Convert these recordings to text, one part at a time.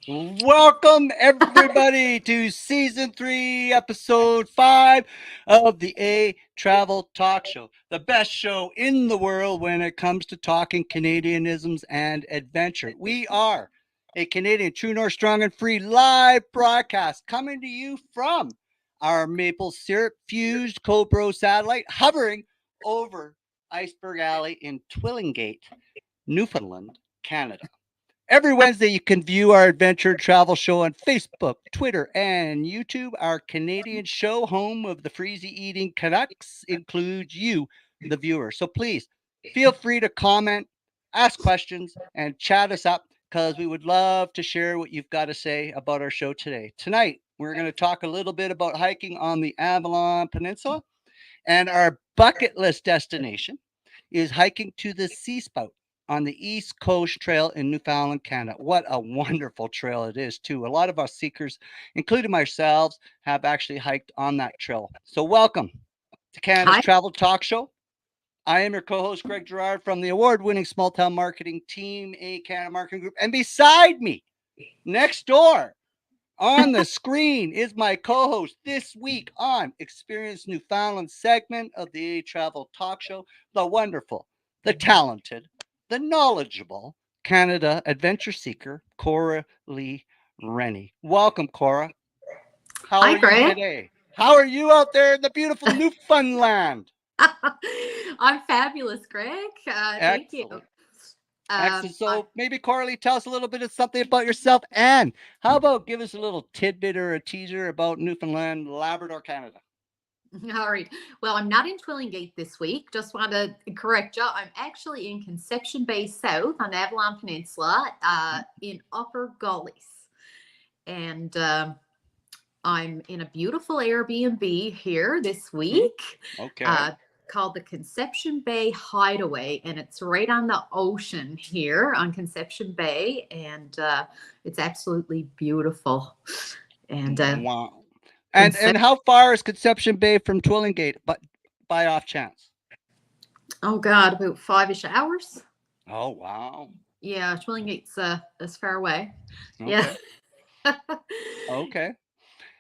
Welcome, everybody, to season 3, episode 5 of the A Travel Talk Show, the best show in the world when it comes to talking Canadianisms and adventure. We are a Canadian True North Strong and Free live broadcast coming to you from our maple syrup fused Cobro satellite hovering over Iceberg Alley in Twillingate, Newfoundland, Canada. Every Wednesday, you can view our adventure travel show on Facebook, Twitter, and YouTube. Our Canadian show, home of the freezy eating Canucks, includes you, the viewer. So please feel free to comment, ask questions, and chat us up because we would love to share what you've got to say about our show today. Tonight, we're going to talk a little bit about hiking on the Avalon Peninsula, and our bucket list destination is hiking to the Sea Spout on the East Coast Trail in Newfoundland, Canada. What a wonderful trail it is, too. A lot of us seekers, including myself, have actually hiked on that trail. So, welcome to Canada's Hi. Travel Talk Show. I am your co host, Greg Gerard, from the award winning small town marketing team, ehCanada Marketing Group. And beside me, next door, on the screen is my co host this week on Experience Newfoundland segment of the A Travel Talk Show, the wonderful, the talented, the knowledgeable Canada adventure seeker, Cora Lee Rennie. Welcome, Cora. How Hi, are you Greg. today? How are you out there in the beautiful Newfoundland? I'm fabulous, Greg. Thank you. Excellent. Um, Excellent. I, So maybe Carly, tell us a little bit of something about yourself, and how about give us a little tidbit or a teaser about Newfoundland, Labrador, Canada? all right. Well, I'm not in Twillingate this week. Just want to correct you. I'm actually in Conception Bay South on Avalon Peninsula in Upper Gullies. And I'm in a beautiful Airbnb here this Mm-hmm. week. Okay. Uh, Called the Conception Bay Hideaway, and it's right on the ocean here on Conception Bay, and it's absolutely beautiful. And Wow. And Concep- how far is Conception Bay from Twillingate? But by off chance. oh God, about 5-ish hours. Oh wow. Yeah, Twillingate's as far away. Yeah. Okay. Okay.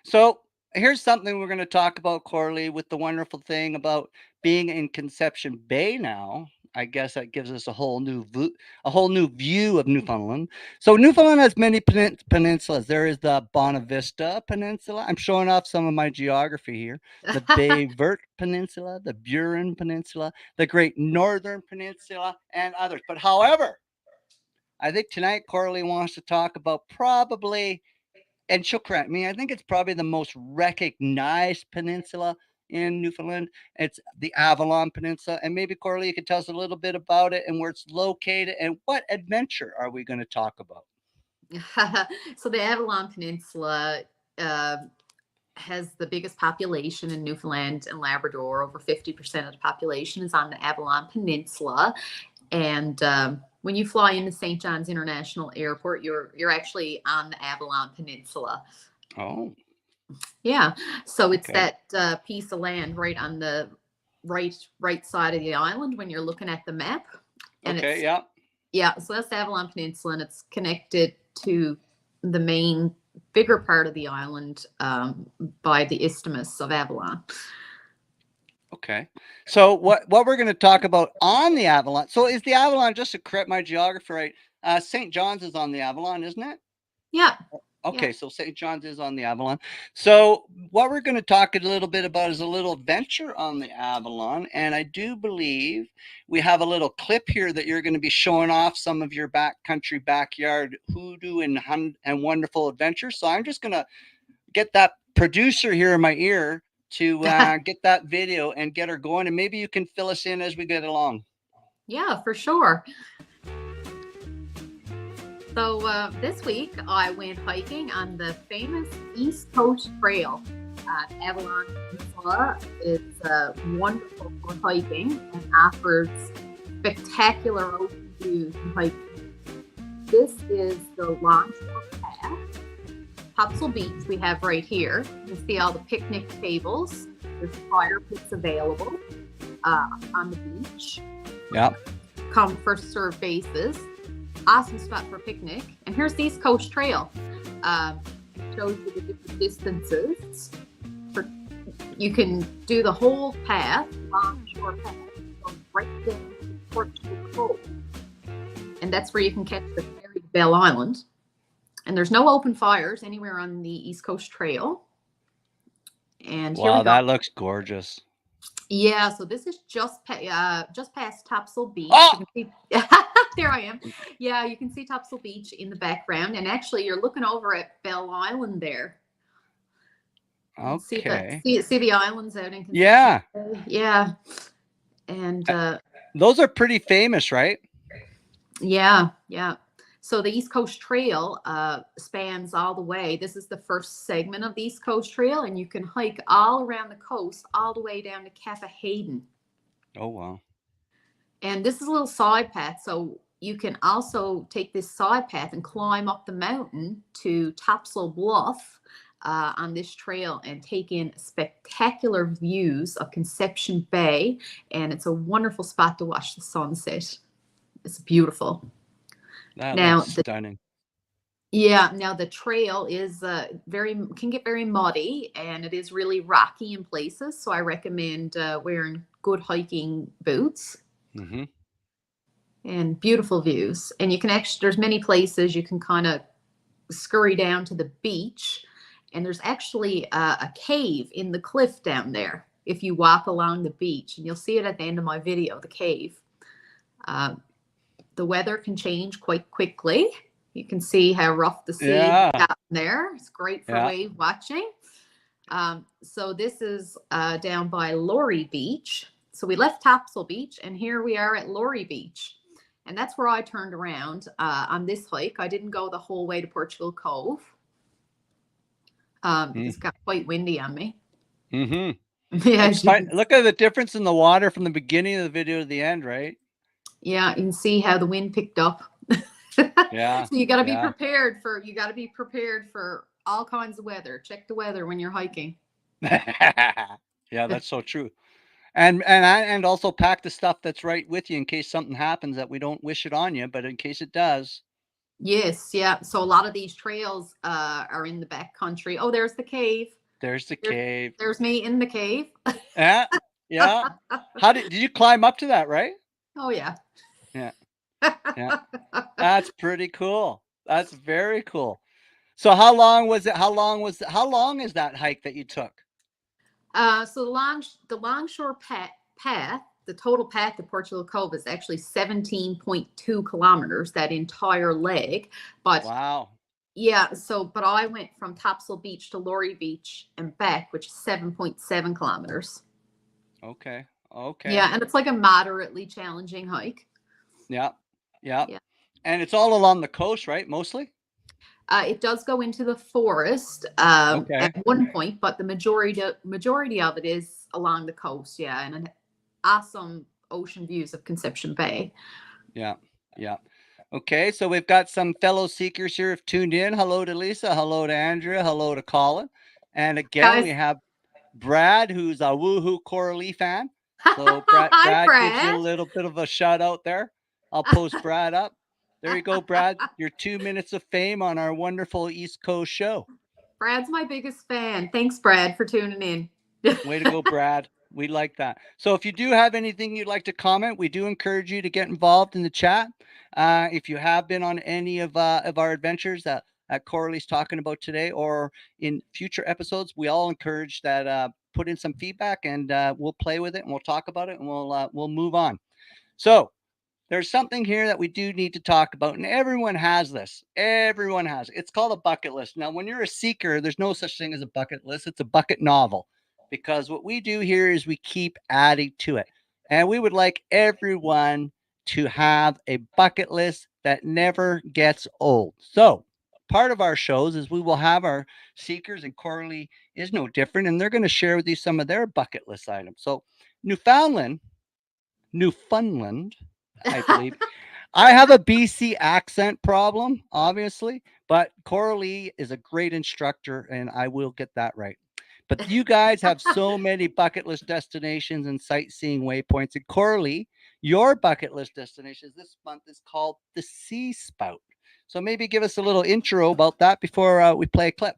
So here's something we're going to talk about, Corley, with the wonderful thing about being in Conception Bay now. I guess that gives us a whole new view of Newfoundland. So Newfoundland has many peninsulas. There is the Bonavista Peninsula. I'm showing off some of my geography here. The Bay Verte Peninsula, the Burin Peninsula, the Great Northern Peninsula, and others. But however, I think tonight Corley wants to talk about probably, and she'll correct me, I think it's probably the most recognized peninsula in Newfoundland. It's the Avalon Peninsula. And maybe, Corley, you could tell us a little bit about it and where it's located and what adventure are we going to talk about? So the Avalon Peninsula uh, has the biggest population in Newfoundland and Labrador. Over 50% of the population is on the Avalon Peninsula. And when you fly into St. John's International Airport, you're actually on the Avalon Peninsula. Oh, Yeah, so it's okay. that piece of land right on the right side of the island when you're looking at the map, and Okay, it's yeah. yeah. So that's the Avalon Peninsula, and it's connected to the main bigger part of the island by the Isthmus of Avalon. Okay. So what we're going to talk about on the Avalon. So is the Avalon, just to correct my geography right, St. John's is on the Avalon, isn't it? Yeah, yeah. Okay, so St. John's is on the Avalon. So what we're going to talk a little bit about is a little adventure on the Avalon, and I do believe we have a little clip here that you're going to be showing off some of your backcountry backyard hoodoo and wonderful adventures. So I'm just going to get that producer here in my ear to get that video and get her going, and maybe you can fill us in as we get along. Yeah, for sure. So this week I went hiking on the famous East Coast Trail at Avalon Peninsula. It's wonderful for hiking and offers spectacular ocean views and hiking. This is the Longshore Path. Popsicle Beach we have right here. You can see all the picnic tables. There's fire pits available on the beach. Yeah. Come first serve basis. Awesome spot for a picnic. And here's the East Coast Trail. Shows you the different distances. For, you can do the whole path, longshore path, goes right down to Portugal Cove. And that's where you can catch the ferry to Bell Island. And there's no open fires anywhere on the East Coast Trail. And here we Wow, go. that looks gorgeous. Yeah, so this is just past Topsail Beach. Oh! You can see there I am. Yeah, you can see Topsail Beach in the background, and actually you're looking over at Bell Island there. Okay. See the islands out in Conception. Yeah. Yeah. And those are pretty famous, right? Yeah. So the East Coast Trail spans all the way. This is the first segment of the East Coast Trail, and you can hike all around the coast, all the way down to Kappa Hayden. Oh, wow. And this is a little side path, so you can also take this side path and climb up the mountain to Topsail Bluff on this trail and take in spectacular views of Conception Bay. And it's a wonderful spot to watch the sunset. It's beautiful. That looks stunning. Now the trail is can get very muddy, and it is really rocky in places. So I recommend wearing good hiking boots. Mm-hmm. And beautiful views. And you can actually, there's many places you can kind of scurry down to the beach, and there's actually a cave in the cliff down there if you walk along the beach, and you'll see it at the end of my video, the cave. The weather can change quite quickly. You can see how rough the sea is out there. It's great for wave watching. So this is down by Laurie Beach. So we left Topsail Beach, and here we are at Laurie Beach. And that's where I turned around on this hike. I didn't go the whole way to Portugal Cove. Because it got quite windy on me. Mm-hmm. Yeah, look at the difference in the water from the beginning of the video to the end, right? Yeah, you can see how the wind picked up. Yeah. So you got to be prepared for all kinds of weather. Check the weather when you're hiking. Yeah, that's so true. And also pack the stuff that's right with you in case something happens that we don't wish it on you, but in case it does. Yes, yeah. So a lot of these trails are in the back country. Oh, there's the cave. There's the cave. There's me in the cave. Yeah. How did you climb up to that, right? Oh yeah. Yeah. That's pretty cool. That's very cool. So how long is that hike that you took? So the longshore path, the total path to Portugal Cove is actually 17.2 kilometers, that entire leg. But wow. Yeah, but I went from Topsail Beach to Laurie Beach and back, which is 7.7 kilometers. Okay. Yeah, and it's like a moderately challenging hike. Yeah. And it's all along the coast, right? Mostly? It does go into the forest at one point, but the majority of it is along the coast. Yeah, and an awesome ocean views of Conception Bay. Yeah. Okay, so we've got some fellow seekers here have tuned in. Hello to Lisa. Hello to Andrea. Hello to Colin. And again, we have Brad, who's a woohoo Cora Lee fan. So Brad gives you a little bit of a shout out there. I'll post Brad up. There you go, Brad. Your 2 minutes of fame on our wonderful East Coast show. Brad's my biggest fan. Thanks, Brad, for tuning in. Way to go, Brad. We like that. So if you do have anything you'd like to comment, we do encourage you to get involved in the chat. If you have been on any of our adventures that Cora Lee's talking about today, or in future episodes, we all encourage that put in some feedback, and we'll play with it, and we'll talk about it, and we'll move on. So there's something here that we do need to talk about, and everyone has this. Everyone has it. It's called a bucket list. Now, when you're a seeker, there's no such thing as a bucket list. It's a bucket novel, because what we do here is we keep adding to it, and we would like everyone to have a bucket list that never gets old. So part of our shows is we will have our seekers, and Cora Lee is no different, and they're going to share with you some of their bucket list items. So Newfoundland, I believe. I have a BC accent problem, obviously, but Cora Lee is a great instructor, and I will get that right. But you guys have so many bucket list destinations and sightseeing waypoints. And Cora Lee, your bucket list destinations this month is called the Sea Spout. So maybe give us a little intro about that before we play a clip.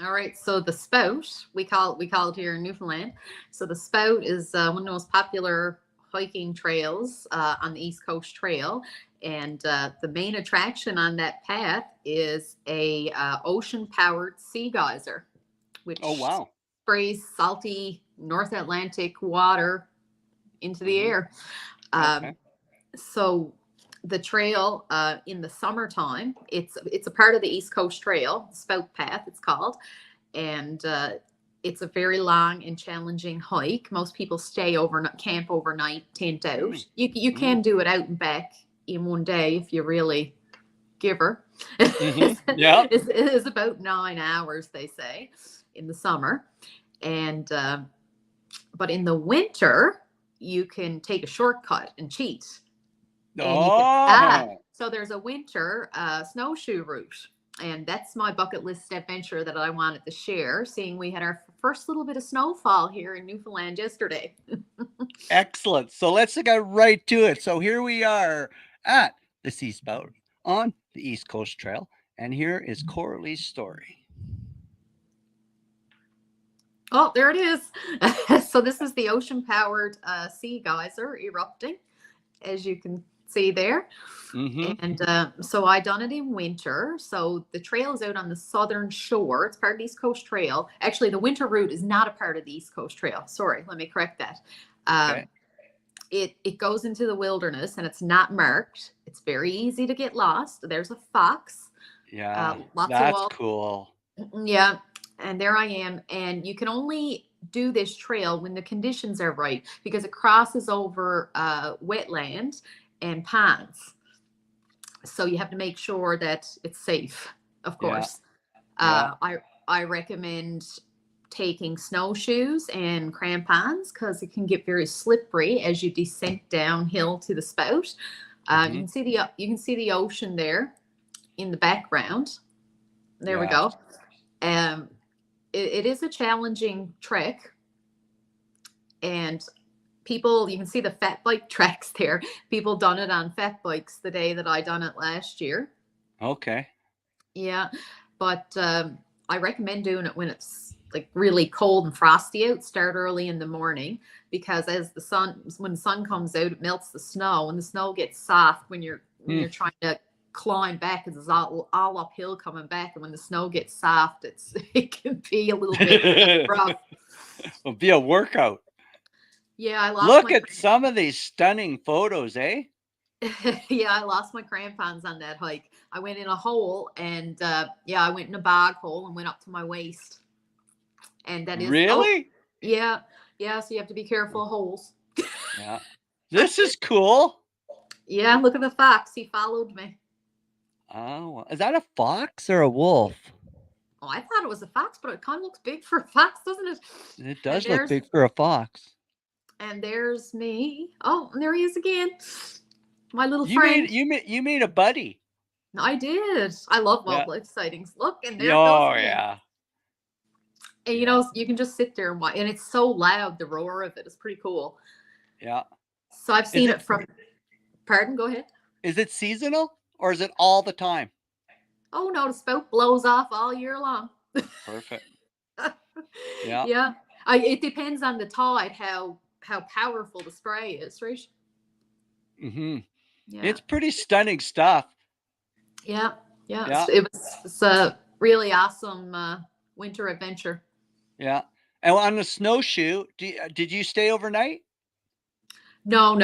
All right, so the Spout, we call it here in Newfoundland. So the Spout is one of the most popular hiking trails on the East Coast Trail, and the main attraction on that path is a ocean-powered sea geyser, which Oh, wow. sprays salty North Atlantic water into the air. Okay. So the trail in the summertime, it's a part of the East Coast Trail, Spout Path it's called, and it's a very long and challenging hike. Most people stay overnight, camp overnight, tent out. You can do it out and back in one day if you really give her. Yeah. It's about 9 hours, they say, in the summer, and but in the winter you can take a shortcut and cheat. And you can, so there's a winter snowshoe route, and that's my bucket list adventure that I wanted to share, seeing we had our first little bit of snowfall here in Newfoundland yesterday. Excellent. So let's get right to it. So here we are at the Sea Spout on the East Coast Trail, and here is Cora Lee's story. Oh, there it is. So this is the ocean-powered sea geyser erupting, as you can see there. And so I done it in winter. So the trail is out on the southern shore. It's part of the East Coast Trail. Actually, the winter route is not a part of the East Coast Trail. Sorry, let me correct that. Okay. It goes into the wilderness, and it's not marked. It's very easy to get lost. There's a fox. Yeah, Lots that's of cool. Yeah, and there I am. And you can only do this trail when the conditions are right, because it crosses over wetland and ponds. So you have to make sure that it's safe, of course. Yeah. I recommend taking snowshoes and crampons, because it can get very slippery as you descend downhill to the spout. You can see the ocean there in the background. There we go. It is a challenging trek, and people, you can see the fat bike tracks there. People done it on fat bikes the day that I done it last year. Okay. Yeah, but I recommend doing it when it's like really cold and frosty out. Start early in the morning, because when the sun comes out, it melts the snow, and the snow gets soft when you're trying to climb back, because it's all uphill coming back, and when the snow gets soft, it can be a little bit rough. It'll be a workout. Yeah, I lost Look at some of these stunning photos, eh? Yeah, I lost my crampons on that hike. I went in a hole, and I went in a bog hole and went up to my waist. And that is really? Yeah. So you have to be careful of holes. Yeah. This is cool. Yeah, look at the fox. He followed me. Oh, is that a fox or a wolf? Oh, I thought it was a fox, but it kind of looks big for a fox, doesn't it? It does look big for a fox. And there's me. Oh, and there he is again. My little friend. You made a buddy. I did. I love wildlife sightings. Look, and there goes. Oh, yeah. And you can just sit there and watch, and it's so loud. The roar of it is pretty cool. Yeah. So I've seen it from. Pardon? Go ahead. Is it seasonal, or is it all the time? Oh no, the spout blows off all year long. Perfect. Yeah. Yeah. It depends on the tide, how powerful the spray is, right? Yeah. It's pretty stunning stuff. Yeah. It's a really awesome winter adventure. Yeah. And on the snowshoe, did you stay overnight? No.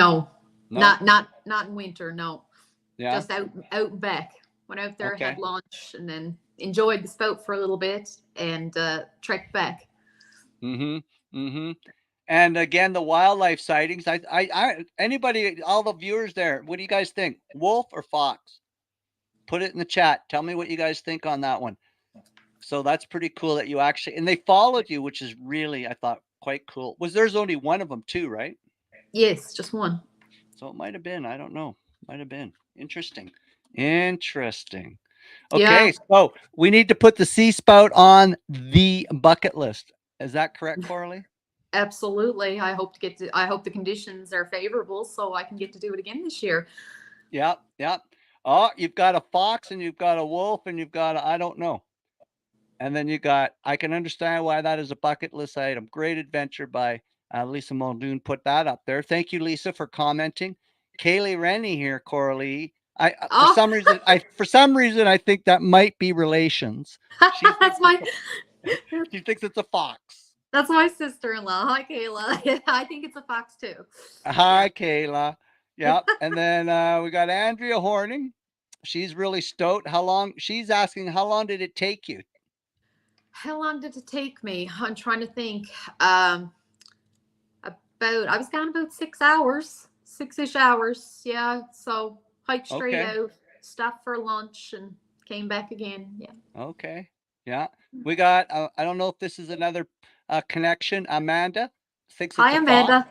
Not in winter, no. Yeah. Just out and back. Went out there, had lunch, and then enjoyed the spout for a little bit, and trekked back. And again, the wildlife sightings. Anybody, all the viewers there, what do you guys think? Wolf or fox? Put it in the chat. Tell me what you guys think on that one. So that's pretty cool that you actually, and they followed you, which is really, I thought, quite cool. There's only one of them too, right? Yes, just one. So it might have been. I don't know. Might have been. Interesting. Okay, so we need to put the Sea Spout on the bucket list. Is that correct, Cora Lee? Absolutely. I hope the conditions are favorable, so I can get to do it again this year. Yeah. Oh, you've got a fox and you've got a wolf and you've got a, I don't know. And then you got, I can understand why that is a bucket list item. Great adventure by Lisa Muldoon put that up there. Thank you, Lisa, for commenting. Kaylee Rennie here, Cora Lee. For Oh, some reason, I think that might be relations. She that's thinks my she thinks it's a fox. that's my sister-in-law. Hi, Kayla. I think it's a fox too. Yeah. Hi, Kayla. Yep. And then we got Andrea Horning. She's really stoked. How long? She's asking, how long did it take you? How long did it take me? I'm trying to think. Um, about I was gone about 6 hours, 6-ish hours. Yeah. So hiked straight Okay. out, stopped for lunch, and came back again. Yeah. Okay. Yeah. We got, I don't know if this is another connection. Amanda thinks it's Hi, a fox. Amanda.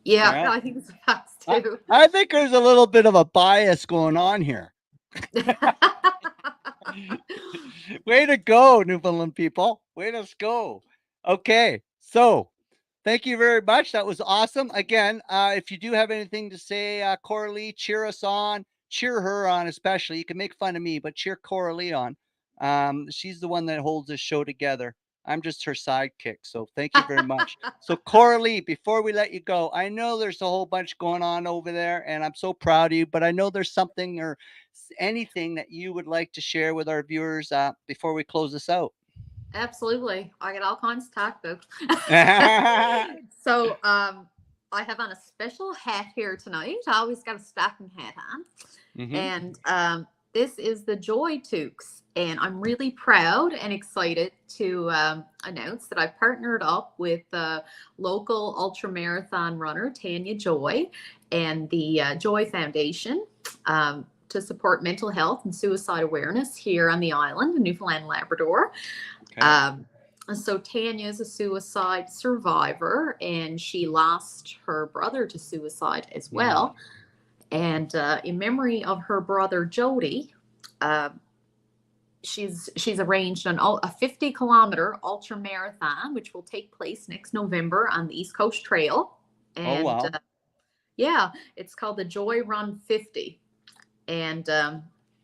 Yeah, Yeah. I think it's a fox I, too. I think there's a little bit of a bias going on here. Way to go, Newfoundland people. Way to go. Okay. So thank you very much. That was awesome. Again, if you do have anything to say, Cora Lee, cheer us on, cheer her on, especially. You can make fun of me, but cheer Cora Lee on. She's the one that holds this show together. I'm just her sidekick. So thank you very much. So, Cora Lee, before we let you go, I know there's a whole bunch going on over there, and I'm so proud of you, but I know there's something or anything that you would like to share with our viewers before we close this out. Absolutely. I got all kinds to talk about. So, I have on a special hat here tonight. I always got a stocking hat on. Mm-hmm. And this is the Joy Toques. And I'm really proud and excited to announce that I've partnered up with local ultramarathon runner Tanya Joy and the Joy Foundation to support mental health and suicide awareness here on the island in Newfoundland and Labrador. Okay. So Tanya is a suicide survivor, and she lost her brother to suicide as well. And in memory of her brother Jody, uh, she's arranged a 50-kilometer ultra marathon, which will take place next November on the East Coast Trail. Oh, And wow. yeah, it's called the Joy Run 50. And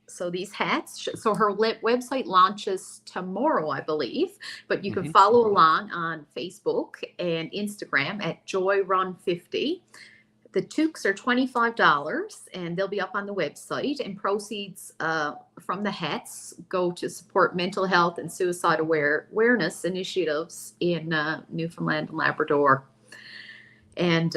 so these hats, so her website launches tomorrow, I believe, but you can Mm-hmm. follow along on Facebook and Instagram at Joy Run 50. The toques are $25 and they'll be up on the website, and proceeds from the hats go to support mental health and suicide awareness initiatives in Newfoundland and Labrador. And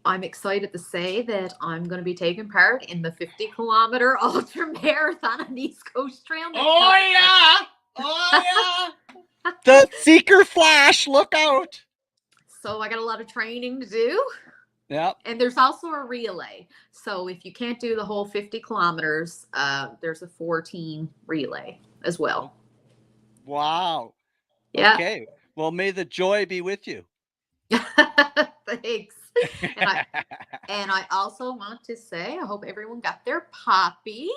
I'm excited to say that I'm going to be taking part in the 50-kilometer ultra marathon on the East Coast Trail next Oh, November. yeah. Oh, yeah. The Seeker Flash. Look out. So I got a lot of training to do. Yep. And there's also a relay. So if you can't do the whole 50 kilometers, there's a 14 relay as well. Wow. Yeah. Okay. Well, may the joy be with you. Thanks. And I also want to say, I hope everyone got their poppy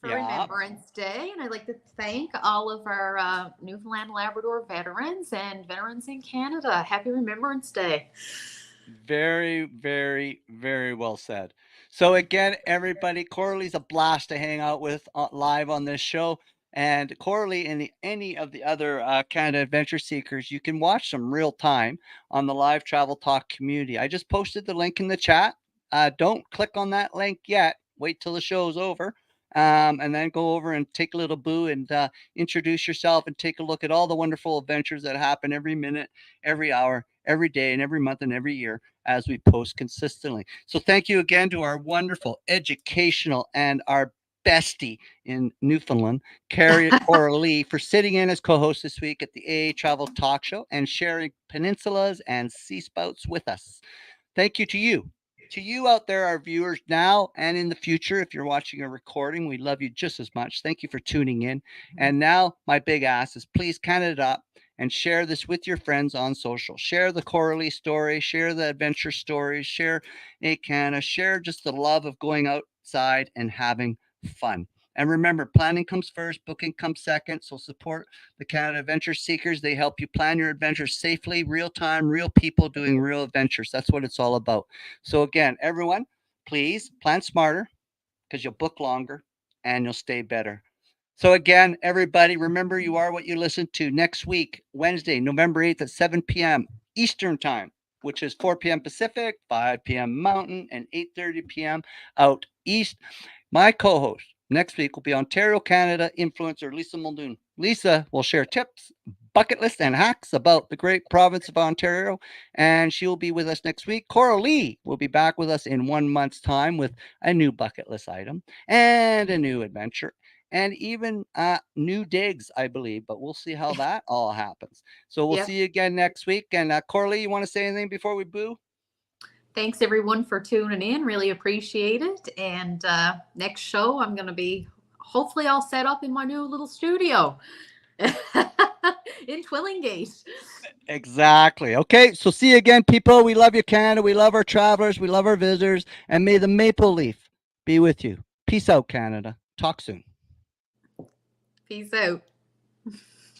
for Remembrance Day. And I'd like to thank all of our Newfoundland Labrador veterans and veterans in Canada. Happy Remembrance Day. Very, very, very well said. So again, everybody, Cora Lee's a blast to hang out with live on this show. And Cora Lee and any of the other Canada Adventure Seekers, you can watch them real time on the Live Travel Talk community. I just posted the link in the chat. Don't click on that link yet. Wait till the show's over. And then go over and take a little boo and introduce yourself and take a look at all the wonderful adventures that happen every minute, every hour, every day, and every month and every year as we post consistently. So thank you again to our wonderful educational and our bestie in Newfoundland, Cora Lee, for sitting in as co-host this week at the AA Travel Talk Show and sharing peninsulas and sea spouts with us. Thank you to you. To you out there, our viewers now and in the future, if you're watching a recording, we love you just as much. Thank you for tuning in. And now, my big ask is please count it up and share this with your friends on social. Share the Cora Lee story, share the adventure stories, share ehCanada, share just the love of going outside and having fun. And remember, planning comes first, booking comes second. So support the Canada Adventure Seekers. They help you plan your adventures safely, real time, real people doing real adventures. That's what it's all about. So again, everyone, please plan smarter, because you'll book longer and you'll stay better. So again, everybody, remember you are what you listen to. Next week, Wednesday, November 8th at 7 p.m. Eastern Time, which is 4 p.m. Pacific, 5 p.m. Mountain, and 8:30 p.m. out east. My co-host next week will be Ontario, Canada influencer Lisa Muldoon. Lisa will share tips, bucket lists, and hacks about the great province of Ontario, and she will be with us next week. Cora Lee will be back with us in 1 month's time with a new bucket list item and a new adventure and even new digs, I believe. But we'll see how that all happens. So we'll Yep. see you again next week. And Corley, you want to say anything before we boo? Thanks everyone for tuning in. Really appreciate it. And next show, I'm going to be hopefully all set up in my new little studio in Twillingate. Exactly. Okay. So see you again, people. We love you, Canada. We love our travelers. We love our visitors. And may the maple leaf be with you. Peace out, Canada. Talk soon. Peace out.